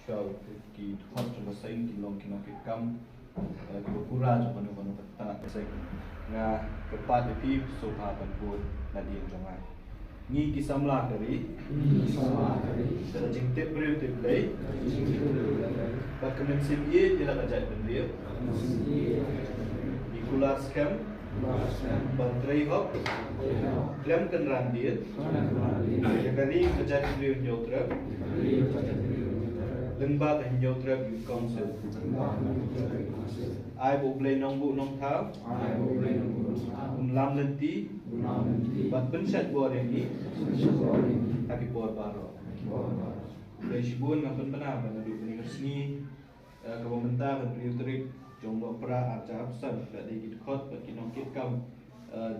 Kau ki hot coba saing ki long ki nakit kam ki pura coba nu banu tak saing nga kepat di sofa banbun nadi jongai ngi ki samla dari jing tip beriu tip lay bak kemen sim ye dia la jai bendria di kular scam bantrai hop klem kenran dia jadi kejai beriu nyotra lembab hanya terap di council. Ai bộ play nong bu nong tháo. Lam lenti. Bat pensat buat ini. Tapi buat baru. Play sibun ngapun pernah pada duduk ni kesini. Kamu mentah dan priutrik jonglo pra acara absen. Jadi kita kot bagi nong kit kam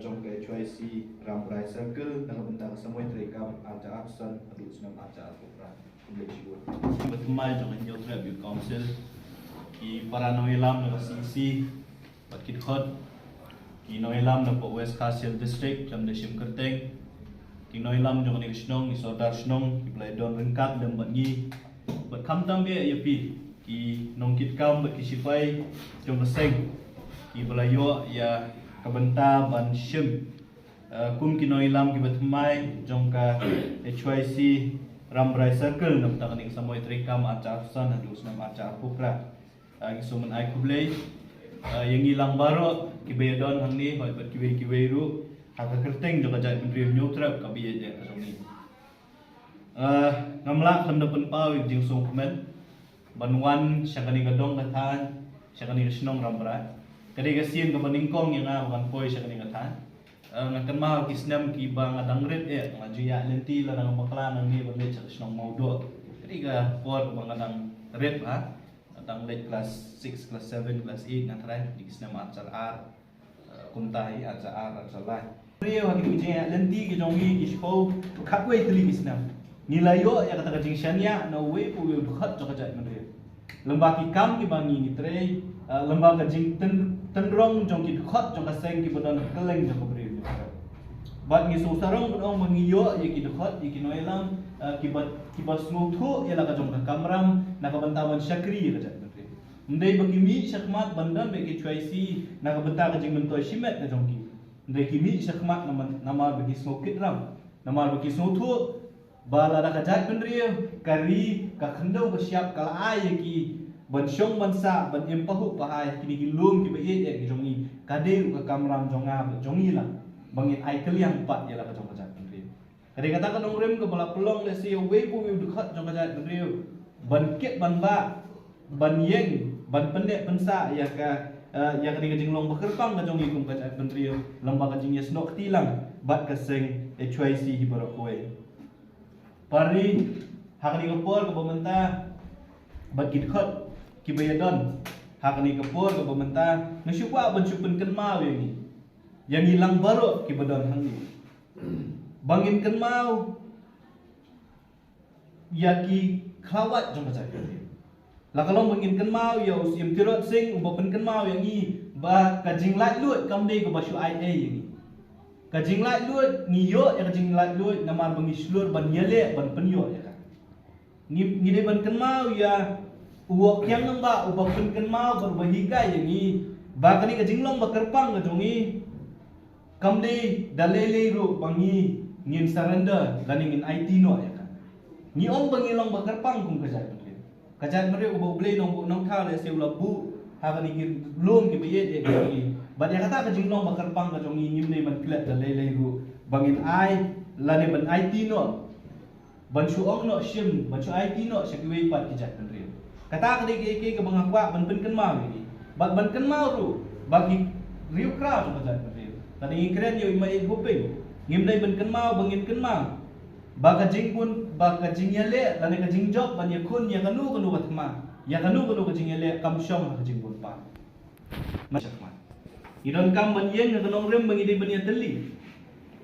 jong ke choice ramrai circle dan mentah semua terekam acara absen. Aduk senam acara pra. Bertemai dengan Youth Review Council ki para noilam na sisi bat kit khot ki noilam na West Khasil District jam de sim kerteng ki noilam jong ni snong ni sodar snong ki play don rengkat dem bat ngi bat kham tam be yapi ki nong kit kam bat ki sifai jong seng ki belayo ya kabenta ban sim kum ki noilam ki bertemai jong ka HYC Ramrai Circle nam tak ni samoi terekam acara san adu senam acara pukra sumen ai kublei yang hilang baru ki bedon hang ni hoi bat kiwe ru hak kerteng juga jai menteri nyotrap ka biye je ka ni ngamla lam dapen pau jing song komen banwan syakani gadong kathan syakani snong ramrai kadi ka sien ka baningkong yang ban poi syakani kathan ngakan mau kisnam ki bang adang red ngaju ya lenti la nang bakla nang ni boleh cak snong mau do jadi ka por bang adang red ha adang late class 6 class 7 class 8 ngatrai di kisnam acar ar kumtai acar ar acar lai rio hagi kuje ya lenti ki jongi ki spo khapwe tli kisnam nilayo ya kata kajing syania na we pu we khat jok jai mandri lembah ki kam ki bangi ni tre lembah kajing tenrong jong ki khat jong ka seng ki bodan keleng jok beri bat ngi so sarong bodong mengiyo ye ki dekhot ye ki noilam ki bat smooth thu ye la ka jong ka kamram na ka bantawan syakri ka jat menteri ndai bagi mi syakmat bandam be ki choisi na ka banta ka jing mentoi shimet ka jong ki ndai ki mi syakmat nama bagi smoke kit ram nama bagi smooth thu bala da ka jat menteri kari ka khandau ka siap kala ai ye ki ban syong ban sa ban empahu pahai kini ki lum ki be ye ki jong ni kade ka kamram jonga jongi la bangin ai kaliang pat ialah kajong kajat menteri. Kadang kata kan orang ke bala pelong le si we pu we dekat jong kajat menteri. Ban ket ban ba ban yeng ban pendek pensa ya ka ya kadang kajing long bekerpang kajong ikum kajat menteri lembaga jing yes nok tilang bat kaseng HYC hibarok we. Pari hakni kapor ke pemerintah bat kit khot ki bayadon hakni kapor ke pemerintah nsyupa ban syupun kenma we ni yang hilang baru ki badan hang ni bangin kan mau ya ki khawat jong ka cai la kalau bangin kan mau ya usim tirot sing umbapen kan mau yang ni ba ka jing lat lut kam dei ko basu ai yang ni ka jing lat lut ngiyo ya ka jing lat lut namar bangi slur ban yele ban penyo ya ka ni dei ban kan mau ya uok yang nang ba umbapen kan mau berbahiga yang ni ba ka ni ka jing long ba kerpang ka jong ni kamdi dalele ru bangi ngin surrender gani ngin IT no ya kan ni om bangi long bakar pang kum kajat menteri kajat menteri ubo blei nong tha le seula bu ha gani ngin lum ki biye de gani bad ya kata kajing long bakar pang ka jong ngim nei ban klet dalele ru bangin ai lane ban IT no ban su ong no sim ban su IT no sekwe pat kajat menteri kata kadi ke bangakwa ban pen kan mau ni bad ban kan mau ru bagi riu kra tu kajat menteri tadi ingkren yo imai hoping ngimdai ben kenmau bangin kenmau baka jing pun baka jing yale lane ka jing job ban yakun ya kanu watma ya kanu ka jing yale kam syong ka jing pun pa masyakma idon kam ban yen ka nong rem bangi de ban ya teli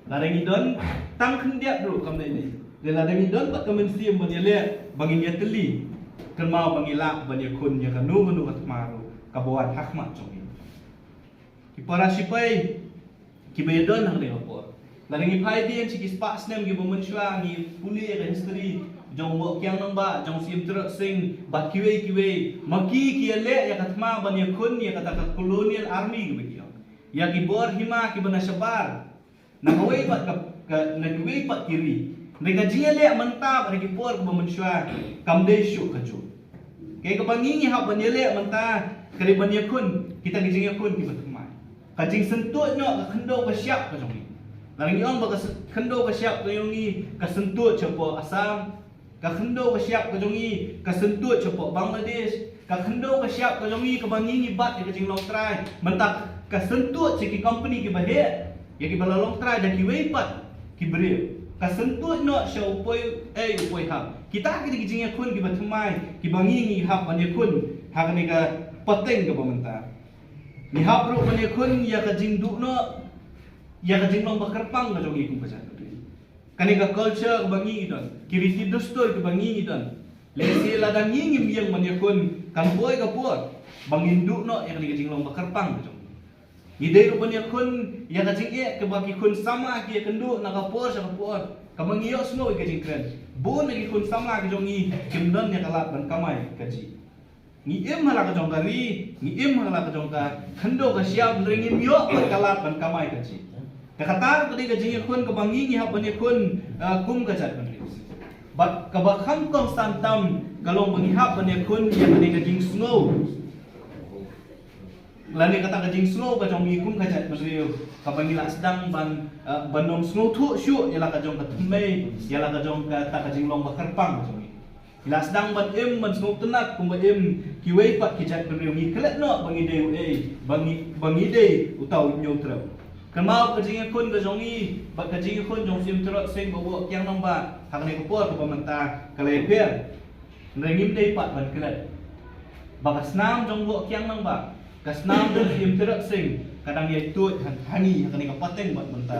lareng idon tang khendiak dulu kam dai ni de lareng idon pat kamen sim ban yale bangin ya teli kenmau bangila ban yakun ya kanu watma ru kabawan hakmat jong ki para sipai ki bedon hang de opor laring ipai dia sikis pas nem gi bomen shwa ni puli ya history jong bo kyang nang ba jong sim truk sing bat kiwe maki kiale ya katma ban ya kun ya kata colonial army gitu ya ki bor hima ki bana shabar na hawai pat ka na kiwe pat kiri mereka jiale mantap regi bor ba menshwa kamde shu kaju ke ka bangi ha ban yale manta kali ban ya kun kita gijing ya kun ki batma kajing sentut no ka khendo ka siap ka jong Larang iong ba kendo ka siap ka yongi ka sentut cepo Asam, ka kendo ka siap ka jongi ka sentut cepo Bangladesh, ka kendo ka siap ka jongi ka bangingi bat ya ka jing long try, mentak ka sentut ciki company ki bahe, ya ki bala long try da ki weipat ki beri. Ka sentut no sya upoi upoi hab. Kita ki jing ya kun ki batumai, ki bangingi hab ban ya kun, ha ni ka pateng ka bamenta. Ni hab ru ban ya kun ya ka jing du no ya ka jinglong bakarpang ka jongi kung pasan kani ka culture ka bangi idon kiriti dustur ka bangi idon lesi ladang ngingim yang manyakun kan boy ka por bangindu no ya kani ka jinglong bakarpang ka jongi idei ru banyakun ya ka jing e ka baki kun sama ki kendu na ka por sa ka por ka mangiyo sno ka jingkren bon ki kun sama ka jongi kimdon ya kalat ban kamai ka ji ni im hala ka jong kari ni im hala ka jong ka kendo ka siap ringin yo ban kalat ban kamai ka ji Kakatar tadi gajinya kun kebangi ni hapanya kun kum kajat menulis. Bat kabakam konstantam kalau mengihap banya kun yang tadi gajing snow. Lani kata gajing snow kajong kum kajat menulis. Kabangi lah sedang bandom snow tu syuk ialah kajong ketemai ialah kajong kata gajing long bakarpang kajong ni. Ialah sedang ban snow tenak kum kiwei pat kajat menulis. Ni kelet no bangi dei bangi dei utau nyotro. Kemau kajing kun ka jongi ba kajing kun jong sim trot sing bawa kyang namba hak ne kupor ka pamenta kaleper nringim dei pat ban kelet ba kasnam jong bawa kyang namba kasnam jong sim trot sing kadang ye tut hani hak ne ka pateng bat menta